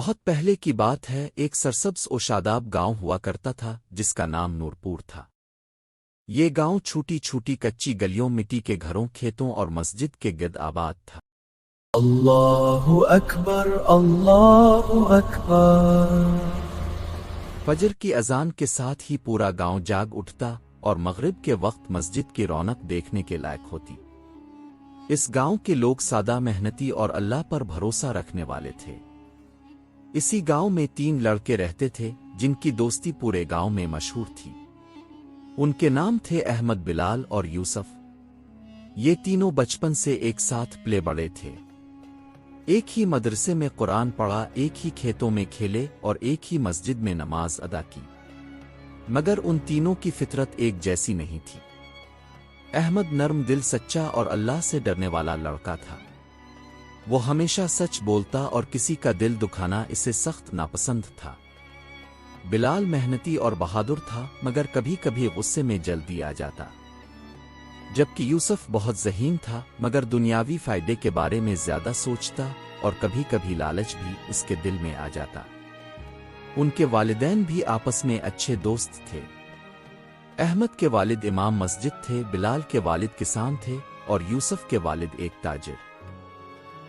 بہت پہلے کی بات ہے، ایک سرسبز و شاداب گاؤں ہوا کرتا تھا جس کا نام نورپور تھا۔ یہ گاؤں چھوٹی چھوٹی کچی گلیوں، مٹی کے گھروں، کھیتوں اور مسجد کے گرد آباد تھا۔ اللہ اکبر، اللہ اکبر۔ فجر کی اذان کے ساتھ ہی پورا گاؤں جاگ اٹھتا اور مغرب کے وقت مسجد کی رونق دیکھنے کے لائق ہوتی۔ اس گاؤں کے لوگ سادہ، محنتی اور اللہ پر بھروسہ رکھنے والے تھے۔ اسی گاؤں میں 3 لڑکے رہتے تھے جن کی دوستی پورے گاؤں میں مشہور تھی۔ ان کے نام تھے احمد، بلال اور یوسف۔ یہ تینوں بچپن سے ایک ساتھ پلے بڑے تھے۔ ایک ہی مدرسے میں قرآن پڑھا، ایک ہی کھیتوں میں کھیلے اور ایک ہی مسجد میں نماز ادا کی، مگر ان تینوں کی فطرت ایک جیسی نہیں تھی۔ احمد نرم دل، سچا اور اللہ سے ڈرنے والا لڑکا تھا۔ وہ ہمیشہ سچ بولتا اور کسی کا دل دکھانا اسے سخت ناپسند تھا۔ بلال محنتی اور بہادر تھا، مگر کبھی کبھی غصے میں جلدی آ جاتا۔ جبکہ یوسف بہت ذہین تھا، مگر دنیاوی فائدے کے بارے میں زیادہ سوچتا اور کبھی کبھی لالچ بھی اس کے دل میں آ جاتا۔ ان کے والدین بھی آپس میں اچھے دوست تھے۔ احمد کے والد امام مسجد تھے، بلال کے والد کسان تھے اور یوسف کے والد ایک تاجر۔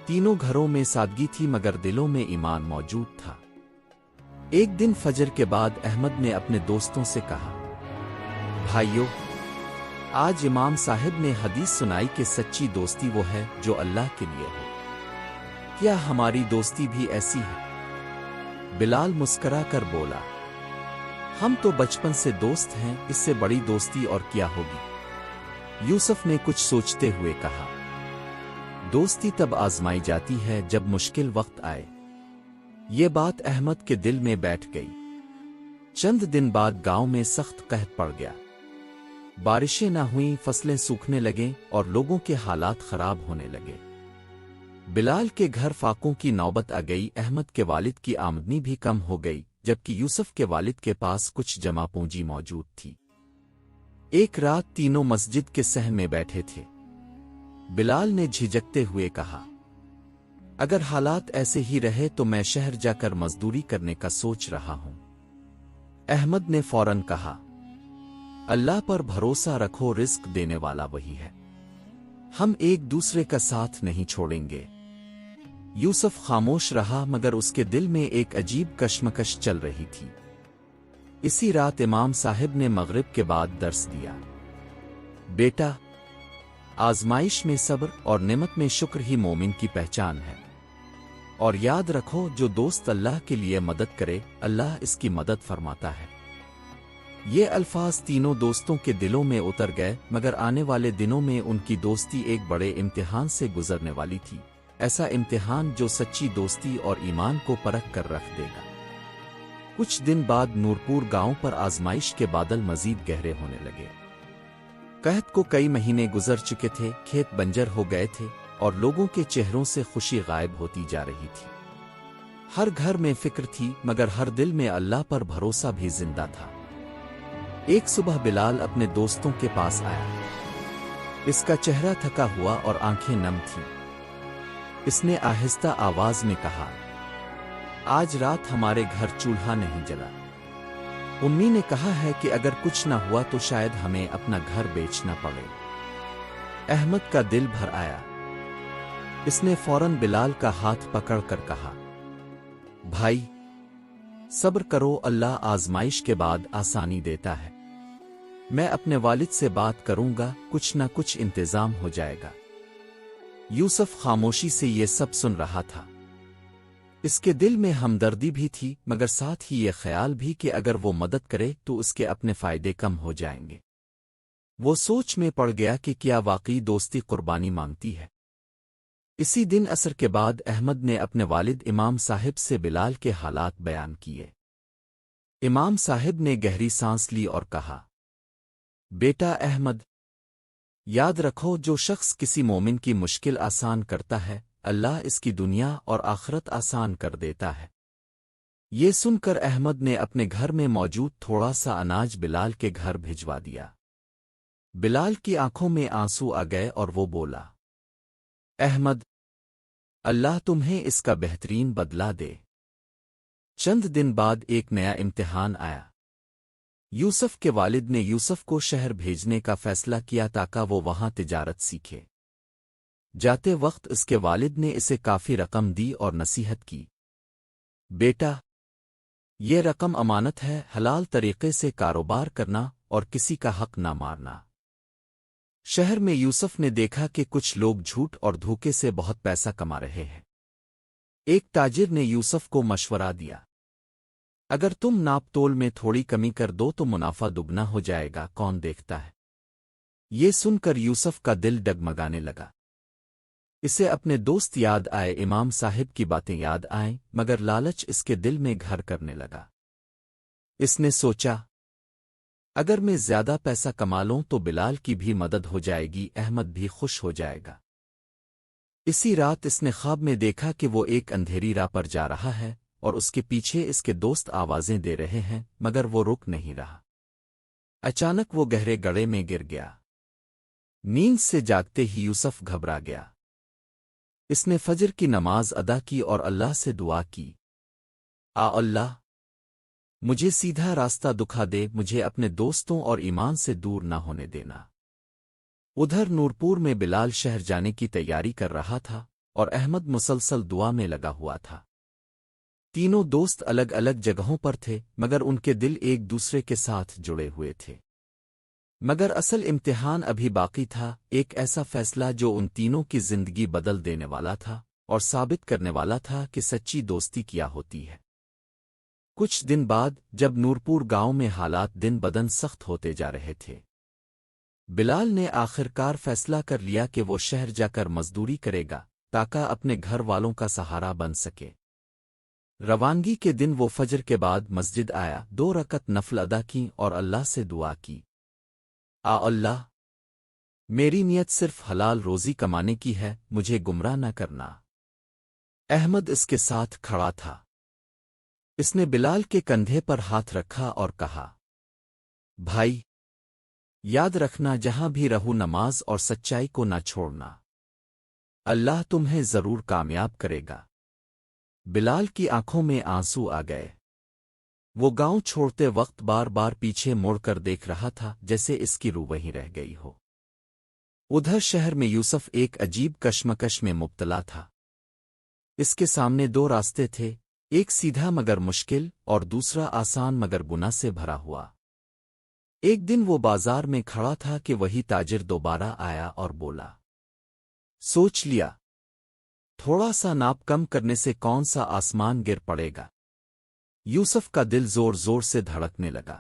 تینوں گھروں میں سادگی تھی، مگر دلوں میں ایمان موجود تھا۔ ایک دن فجر کے بعد احمد نے اپنے دوستوں سے کہا، بھائیو، آج امام صاحب نے حدیث سنائی کہ سچی دوستی وہ ہے جو اللہ کے لیے ہو۔ کیا ہماری دوستی بھی ایسی ہے؟ بلال مسکرا کر بولا، ہم تو بچپن سے دوست ہیں، اس سے بڑی دوستی اور کیا ہوگی؟ یوسف نے کچھ سوچتے ہوئے کہا، دوستی تب آزمائی جاتی ہے جب مشکل وقت آئے۔ یہ بات احمد کے دل میں بیٹھ گئی۔ چند دن بعد گاؤں میں سخت قحط پڑ گیا۔ بارشیں نہ ہوئیں، فصلیں سوکھنے لگیں اور لوگوں کے حالات خراب ہونے لگے۔ بلال کے گھر فاقوں کی نوبت آ گئی۔ احمد کے والد کی آمدنی بھی کم ہو گئی، جبکہ یوسف کے والد کے پاس کچھ جمع پونجی موجود تھی۔ ایک رات تینوں مسجد کے صحن میں بیٹھے تھے۔ بلال نے جھجکتے ہوئے کہا، اگر حالات ایسے ہی رہے تو میں شہر جا کر مزدوری کرنے کا سوچ رہا ہوں۔ احمد نے فوراً کہا، اللہ پر بھروسہ رکھو، رزق دینے والا وہی ہے، ہم ایک دوسرے کا ساتھ نہیں چھوڑیں گے۔ یوسف خاموش رہا، مگر اس کے دل میں ایک عجیب کشمکش چل رہی تھی۔ اسی رات امام صاحب نے مغرب کے بعد درس دیا، بیٹا، آزمائش میں صبر اور نعمت میں شکر ہی مومن کی پہچان ہے، اور یاد رکھو جو دوست اللہ کے لیے مدد کرے، اللہ اس کی مدد فرماتا ہے۔ یہ الفاظ تینوں دوستوں کے دلوں میں اتر گئے، مگر آنے والے دنوں میں ان کی دوستی ایک بڑے امتحان سے گزرنے والی تھی، ایسا امتحان جو سچی دوستی اور ایمان کو پرکھ کر رکھ دے گا۔ کچھ دن بعد نورپور گاؤں پر آزمائش کے بادل مزید گہرے ہونے لگے۔ قحط کو کئی مہینے گزر چکے تھے، کھیت بنجر ہو گئے تھے اور لوگوں کے چہروں سے خوشی غائب ہوتی جا رہی تھی۔ ہر گھر میں فکر تھی، مگر ہر دل میں اللہ پر بھروسہ بھی زندہ تھا۔ ایک صبح بلال اپنے دوستوں کے پاس آیا۔ اس کا چہرہ تھکا ہوا اور آنکھیں نم تھیں۔ اس نے آہستہ آواز میں کہا، آج رات ہمارے گھر چولہا نہیں جلا۔ امی نے کہا ہے کہ اگر کچھ نہ ہوا تو شاید ہمیں اپنا گھر بیچنا پڑے۔ احمد کا دل بھر آیا۔ اس نے فوراً بلال کا ہاتھ پکڑ کر کہا، بھائی، صبر کرو، اللہ آزمائش کے بعد آسانی دیتا ہے۔ میں اپنے والد سے بات کروں گا، کچھ نہ کچھ انتظام ہو جائے گا۔ یوسف خاموشی سے یہ سب سن رہا تھا۔ اس کے دل میں ہمدردی بھی تھی، مگر ساتھ ہی یہ خیال بھی کہ اگر وہ مدد کرے تو اس کے اپنے فائدے کم ہو جائیں گے۔ وہ سوچ میں پڑ گیا کہ کیا واقعی دوستی قربانی مانگتی ہے۔ اسی دن عصر کے بعد احمد نے اپنے والد امام صاحب سے بلال کے حالات بیان کیے۔ امام صاحب نے گہری سانس لی اور کہا، بیٹا احمد، یاد رکھو جو شخص کسی مومن کی مشکل آسان کرتا ہے، اللہ اس کی دنیا اور آخرت آسان کر دیتا ہے۔ یہ سن کر احمد نے اپنے گھر میں موجود تھوڑا سا اناج بلال کے گھر بھجوا دیا۔ بلال کی آنکھوں میں آنسو آ گئے اور وہ بولا، احمد، اللہ تمہیں اس کا بہترین بدلہ دے۔ چند دن بعد ایک نیا امتحان آیا۔ یوسف کے والد نے یوسف کو شہر بھیجنے کا فیصلہ کیا تاکہ وہ وہاں تجارت سیکھے۔ جاتے وقت اس کے والد نے اسے کافی رقم دی اور نصیحت کی، بیٹا، یہ رقم امانت ہے، حلال طریقے سے کاروبار کرنا اور کسی کا حق نہ مارنا۔ شہر میں یوسف نے دیکھا کہ کچھ لوگ جھوٹ اور دھوکے سے بہت پیسہ کما رہے ہیں۔ ایک تاجر نے یوسف کو مشورہ دیا، اگر تم ناپ تول میں تھوڑی کمی کر دو تو منافع دگنا ہو جائے گا، کون دیکھتا ہے؟ یہ سن کر یوسف کا دل ڈگمگانے لگا۔ اسے اپنے دوست یاد آئے، امام صاحب کی باتیں یاد آئیں، مگر لالچ اس کے دل میں گھر کرنے لگا۔ اس نے سوچا، اگر میں زیادہ پیسہ کما لوں تو بلال کی بھی مدد ہو جائے گی، احمد بھی خوش ہو جائے گا۔ اسی رات اس نے خواب میں دیکھا کہ وہ ایک اندھیری راہ پر جا رہا ہے اور اس کے پیچھے اس کے دوست آوازیں دے رہے ہیں، مگر وہ رک نہیں رہا۔ اچانک وہ گہرے گڑھے میں گر گیا۔ نیند سے جاگتے ہی یوسف گھبرا گیا۔ اس نے فجر کی نماز ادا کی اور اللہ سے دعا کی، اللہ، مجھے سیدھا راستہ دکھا دے، مجھے اپنے دوستوں اور ایمان سے دور نہ ہونے دینا۔ ادھر نورپور میں بلال شہر جانے کی تیاری کر رہا تھا اور احمد مسلسل دعا میں لگا ہوا تھا۔ تینوں دوست الگ الگ جگہوں پر تھے، مگر ان کے دل ایک دوسرے کے ساتھ جڑے ہوئے تھے۔ مگر اصل امتحان ابھی باقی تھا، ایک ایسا فیصلہ جو ان تینوں کی زندگی بدل دینے والا تھا اور ثابت کرنے والا تھا کہ سچی دوستی کیا ہوتی ہے۔ کچھ دن بعد جب نورپور گاؤں میں حالات دن بدن سخت ہوتے جا رہے تھے، بلال نے آخرکار فیصلہ کر لیا کہ وہ شہر جا کر مزدوری کرے گا تاکہ اپنے گھر والوں کا سہارا بن سکے۔ روانگی کے دن وہ فجر کے بعد مسجد آیا، 2 رکعت نفل ادا کی اور اللہ سے دعا کی، اللہ، میری نیت صرف حلال روزی کمانے کی ہے، مجھے گمراہ نہ کرنا۔ احمد اس کے ساتھ کھڑا تھا۔ اس نے بلال کے کندھے پر ہاتھ رکھا اور کہا، بھائی، یاد رکھنا جہاں بھی رہو نماز اور سچائی کو نہ چھوڑنا، اللہ تمہیں ضرور کامیاب کرے گا۔ بلال کی آنکھوں میں آنسو آ گئے۔ وہ گاؤں چھوڑتے وقت بار بار پیچھے مڑ کر دیکھ رہا تھا، جیسے اس کی روح وہیں رہ گئی ہو۔ ادھر شہر میں یوسف ایک عجیب کشمکش میں مبتلا تھا۔ اس کے سامنے 2 راستے تھے، ایک سیدھا مگر مشکل اور دوسرا آسان مگر گناہ سے بھرا ہوا۔ ایک دن وہ بازار میں کھڑا تھا کہ وہی تاجر دوبارہ آیا اور بولا، سوچ لیا، تھوڑا سا ناپ کم کرنے سے کون سا آسمان گر پڑے گا؟ یوسف کا دل زور زور سے دھڑکنے لگا۔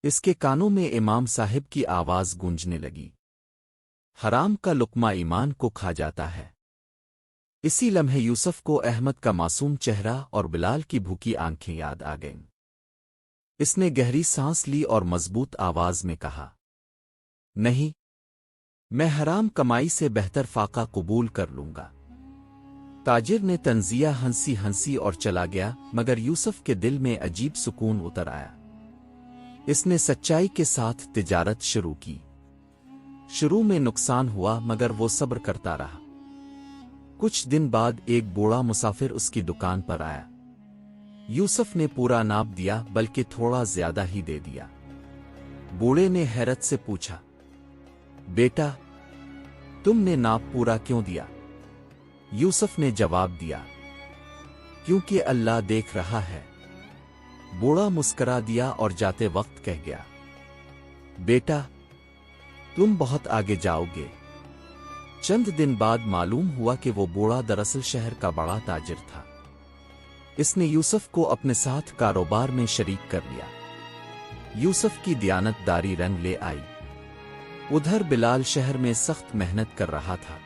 اس کے کانوں میں امام صاحب کی آواز گونجنے لگی، حرام کا لقمہ ایمان کو کھا جاتا ہے۔ اسی لمحے یوسف کو احمد کا معصوم چہرہ اور بلال کی بھوکی آنکھیں یاد آ گئیں۔ اس نے گہری سانس لی اور مضبوط آواز میں کہا، نہیں، میں حرام کمائی سے بہتر فاقہ قبول کر لوں گا۔ تاجر نے تنزیہ ہنسی ہنسی اور چلا گیا، مگر یوسف کے دل میں عجیب سکون اتر آیا۔ اس نے سچائی کے ساتھ تجارت شروع کی۔ شروع میں نقصان ہوا، مگر وہ صبر کرتا رہا۔ کچھ دن بعد ایک بوڑھا مسافر اس کی دکان پر آیا۔ یوسف نے پورا ناپ دیا، بلکہ تھوڑا زیادہ ہی دے دیا۔ بوڑھے نے حیرت سے پوچھا، بیٹا، تم نے ناپ پورا کیوں دیا؟ یوسف نے جواب دیا، کیونکہ اللہ دیکھ رہا ہے۔ بوڑھا مسکرا دیا اور جاتے وقت کہہ گیا، بیٹا، تم بہت آگے جاؤ گے۔ چند دن بعد معلوم ہوا کہ وہ بوڑھا دراصل شہر کا بڑا تاجر تھا۔ اس نے یوسف کو اپنے ساتھ کاروبار میں شریک کر لیا۔ یوسف کی دیانت داری رنگ لے آئی۔ ادھر بلال شہر میں سخت محنت کر رہا تھا،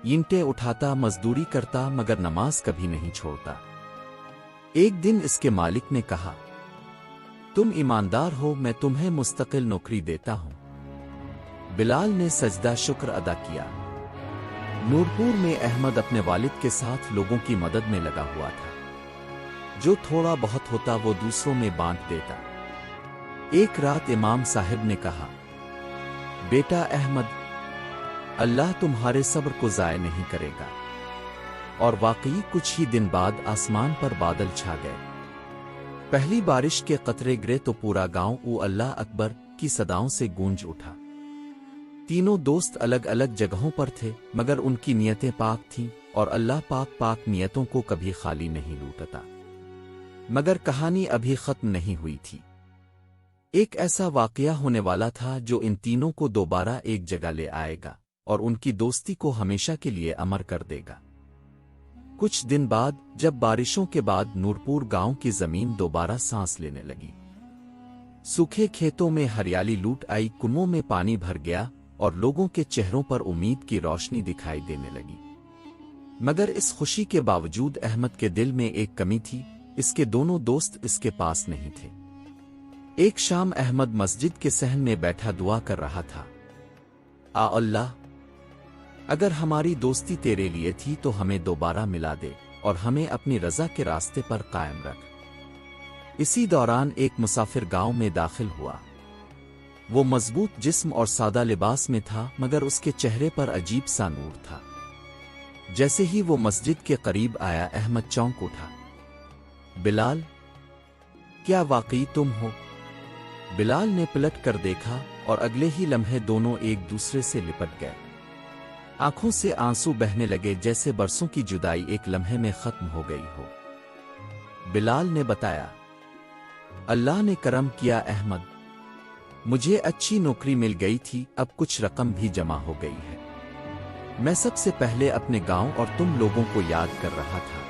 اینٹیں اٹھاتا، مزدوری کرتا، مگر نماز کبھی نہیں چھوڑتا۔ ایک دن اس کے مالک نے کہا، تم ایماندار ہو، میں تمہیں مستقل نوکری دیتا ہوں۔ بلال نے سجدہ شکر ادا کیا۔ نورپور میں احمد اپنے والد کے ساتھ لوگوں کی مدد میں لگا ہوا تھا۔ جو تھوڑا بہت ہوتا وہ دوسروں میں بانٹ دیتا۔ ایک رات امام صاحب نے کہا، بیٹا احمد، اللہ تمہارے صبر کو ضائع نہیں کرے گا۔ اور واقعی کچھ ہی دن بعد آسمان پر بادل چھا گئے۔ پہلی بارش کے قطرے گرے تو پورا گاؤں او اللہ اکبر کی صداؤں سے گونج اٹھا۔ تینوں دوست الگ الگ جگہوں پر تھے، مگر ان کی نیتیں پاک تھیں، اور اللہ پاک نیتوں کو کبھی خالی نہیں لوٹتا۔ مگر کہانی ابھی ختم نہیں ہوئی تھی۔ ایک ایسا واقعہ ہونے والا تھا جو ان تینوں کو دوبارہ ایک جگہ لے آئے گا اور ان کی دوستی کو ہمیشہ کے لیے امر کر دے گا۔ کچھ دن بعد جب بارشوں کے بعد نورپور گاؤں کی زمین دوبارہ سانس لینے لگی، سوکھے کھیتوں میں ہریالی لوٹ آئی، کنووں میں پانی بھر گیا اور لوگوں کے چہروں پر امید کی روشنی دکھائی دینے لگی۔ مگر اس خوشی کے باوجود احمد کے دل میں ایک کمی تھی، اس کے دونوں دوست اس کے پاس نہیں تھے۔ ایک شام احمد مسجد کے صحن میں بیٹھا دعا کر رہا تھا، اللہ، اگر ہماری دوستی تیرے لیے تھی تو ہمیں دوبارہ ملا دے اور ہمیں اپنی رضا کے راستے پر قائم رکھ۔ اسی دوران ایک مسافر گاؤں میں داخل ہوا۔ وہ مضبوط جسم اور سادہ لباس میں تھا، مگر اس کے چہرے پر عجیب سا نور تھا۔ جیسے ہی وہ مسجد کے قریب آیا، احمد چونک اٹھا۔ بلال، کیا واقعی تم ہو؟ بلال نے پلٹ کر دیکھا اور اگلے ہی لمحے دونوں ایک دوسرے سے لپٹ گئے۔ آنکھوں سے آنسو بہنے لگے، جیسے برسوں کی جدائی ایک لمحے میں ختم ہو گئی ہو۔ بلال نے بتایا، اللہ نے کرم کیا احمد، مجھے اچھی نوکری مل گئی تھی، اب کچھ رقم بھی جمع ہو گئی ہے۔ میں سب سے پہلے اپنے گاؤں اور تم لوگوں کو یاد کر رہا تھا۔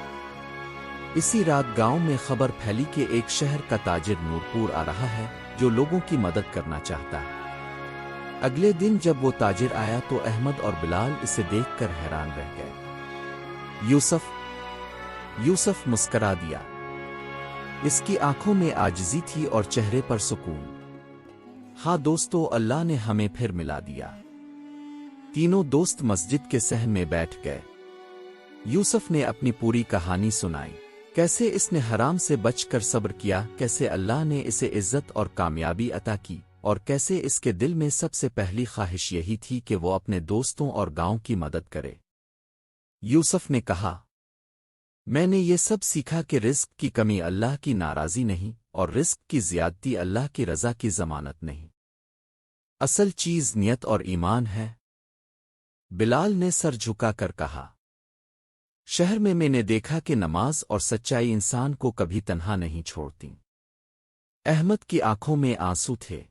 اسی رات گاؤں میں خبر پھیلی کہ ایک شہر کا تاجر نورپور آ رہا ہے جو لوگوں کی مدد کرنا چاہتا ہے۔ اگلے دن جب وہ تاجر آیا تو احمد اور بلال اسے دیکھ کر حیران رہ گئے۔ یوسف مسکرا دیا۔ اس کی آنکھوں میں عاجزی تھی اور چہرے پر سکون۔ ہاں دوستو، اللہ نے ہمیں پھر ملا دیا۔ تینوں دوست مسجد کے صحن میں بیٹھ گئے۔ یوسف نے اپنی پوری کہانی سنائی، کیسے اس نے حرام سے بچ کر صبر کیا، کیسے اللہ نے اسے عزت اور کامیابی عطا کی، اور کیسے اس کے دل میں سب سے پہلی خواہش یہی تھی کہ وہ اپنے دوستوں اور گاؤں کی مدد کرے۔ یوسف نے کہا، میں نے یہ سب سیکھا کہ رزق کی کمی اللہ کی ناراضی نہیں، اور رزق کی زیادتی اللہ کی رضا کی ضمانت نہیں۔ اصل چیز نیت اور ایمان ہے۔ بلال نے سر جھکا کر کہا، شہر میں نے دیکھا کہ نماز اور سچائی انسان کو کبھی تنہا نہیں چھوڑتی۔ احمد کی آنکھوں میں آنسو تھے۔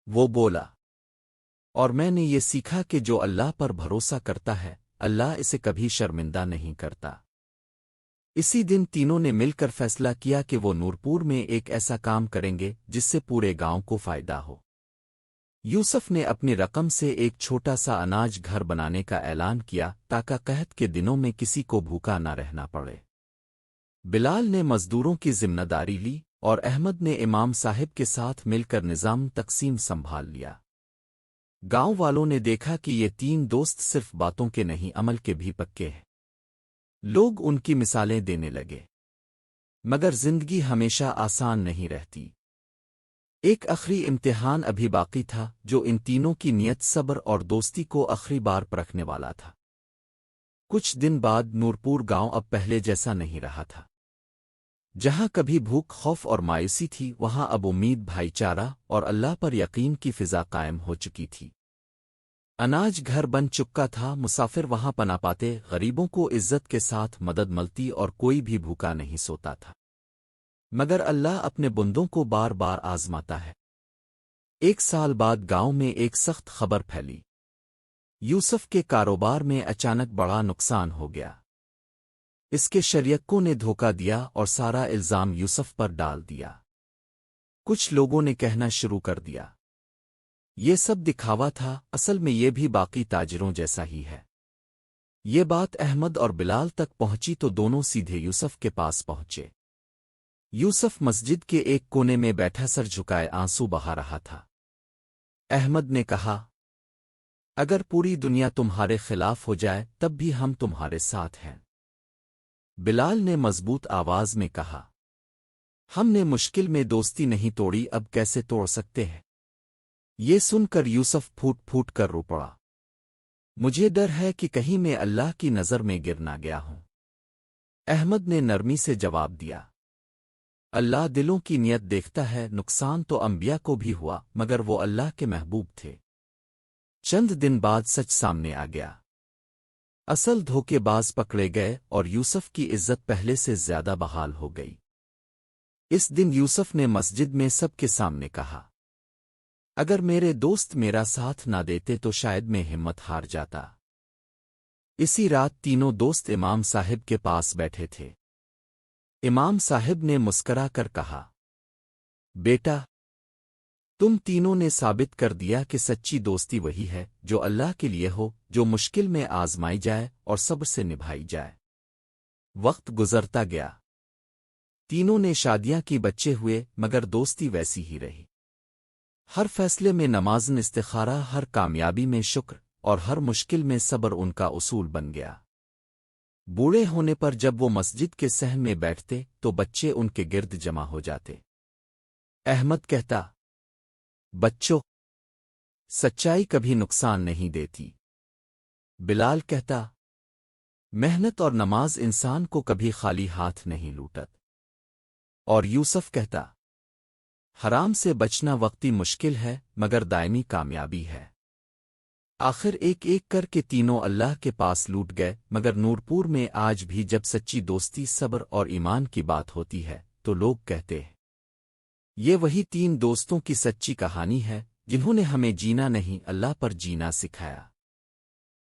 وہ بولا، اور میں نے یہ سیکھا کہ جو اللہ پر بھروسہ کرتا ہے، اللہ اسے کبھی شرمندہ نہیں کرتا۔ اسی دن تینوں نے مل کر فیصلہ کیا کہ وہ نورپور میں ایک ایسا کام کریں گے جس سے پورے گاؤں کو فائدہ ہو۔ یوسف نے اپنی رقم سے ایک چھوٹا سا اناج گھر بنانے کا اعلان کیا تاکہ قحط کے دنوں میں کسی کو بھوکا نہ رہنا پڑے۔ بلال نے مزدوروں کی ذمہ داری لی اور احمد نے امام صاحب کے ساتھ مل کر نظام تقسیم سنبھال لیا۔ گاؤں والوں نے دیکھا کہ یہ تین دوست صرف باتوں کے نہیں، عمل کے بھی پکے ہیں۔ لوگ ان کی مثالیں دینے لگے۔ مگر زندگی ہمیشہ آسان نہیں رہتی۔ ایک آخری امتحان ابھی باقی تھا جو ان تینوں کی نیت، صبر اور دوستی کو آخری بار پرکھنے والا تھا۔ کچھ دن بعد نورپور گاؤں اب پہلے جیسا نہیں رہا تھا۔ جہاں کبھی بھوک، خوف اور مایوسی تھی، وہاں اب امید، بھائی چارہ اور اللہ پر یقین کی فضا قائم ہو چکی تھی۔ اناج گھر بن چکا تھا، مسافر وہاں پناہ پاتے، غریبوں کو عزت کے ساتھ مدد ملتی اور کوئی بھی بھوکا نہیں سوتا تھا۔ مگر اللہ اپنے بندوں کو بار بار آزماتا ہے۔ ایک سال بعد گاؤں میں ایک سخت خبر پھیلی۔ یوسف کے کاروبار میں اچانک بڑا نقصان ہو گیا۔ اس کے شریکوں نے دھوکہ دیا اور سارا الزام یوسف پر ڈال دیا۔ کچھ لوگوں نے کہنا شروع کر دیا، یہ سب دکھاوا تھا، اصل میں یہ بھی باقی تاجروں جیسا ہی ہے۔ یہ بات احمد اور بلال تک پہنچی تو دونوں سیدھے یوسف کے پاس پہنچے۔ یوسف مسجد کے ایک کونے میں بیٹھا سر جھکائے آنسو بہا رہا تھا۔ احمد نے کہا، اگر پوری دنیا تمہارے خلاف ہو جائے تب بھی ہم تمہارے ساتھ ہیں۔ بلال نے مضبوط آواز میں کہا، ہم نے مشکل میں دوستی نہیں توڑی، اب کیسے توڑ سکتے ہیں؟ یہ سن کر یوسف پھوٹ پھوٹ کر رو پڑا۔ مجھے ڈر ہے کہ کہیں میں اللہ کی نظر میں گر نہ گیا ہوں۔ احمد نے نرمی سے جواب دیا، اللہ دلوں کی نیت دیکھتا ہے، نقصان تو انبیاء کو بھی ہوا مگر وہ اللہ کے محبوب تھے۔ چند دن بعد سچ سامنے آ گیا۔ اصل دھوکے باز پکڑے گئے اور یوسف کی عزت پہلے سے زیادہ بحال ہو گئی۔ اس دن یوسف نے مسجد میں سب کے سامنے کہا، اگر میرے دوست میرا ساتھ نہ دیتے تو شاید میں ہمت ہار جاتا۔ اسی رات تینوں دوست امام صاحب کے پاس بیٹھے تھے۔ امام صاحب نے مسکرا کر کہا، بیٹا، تم تینوں نے ثابت کر دیا کہ سچی دوستی وہی ہے جو اللہ کے لیے ہو، جو مشکل میں آزمائی جائے اور صبر سے نبھائی جائے۔ وقت گزرتا گیا، تینوں نے شادیاں کی، بچے ہوئے، مگر دوستی ویسی ہی رہی۔ ہر فیصلے میں نماز، استخارہ، ہر کامیابی میں شکر اور ہر مشکل میں صبر ان کا اصول بن گیا۔ بوڑھے ہونے پر جب وہ مسجد کے صحن میں بیٹھتے تو بچے ان کے گرد جمع ہو جاتے۔ احمد کہتا، بچوں، سچائی کبھی نقصان نہیں دیتی۔ بلال کہتا، محنت اور نماز انسان کو کبھی خالی ہاتھ نہیں لوٹت۔ اور یوسف کہتا، حرام سے بچنا وقتی مشکل ہے مگر دائمی کامیابی ہے۔ آخر ایک ایک کر کے تینوں اللہ کے پاس لوٹ گئے، مگر نورپور میں آج بھی جب سچی دوستی، صبر اور ایمان کی بات ہوتی ہے تو لوگ کہتے ہیں، یہ وہی تین دوستوں کی سچی کہانی ہے جنہوں نے ہمیں جینا نہیں، اللہ پر جینا سکھایا۔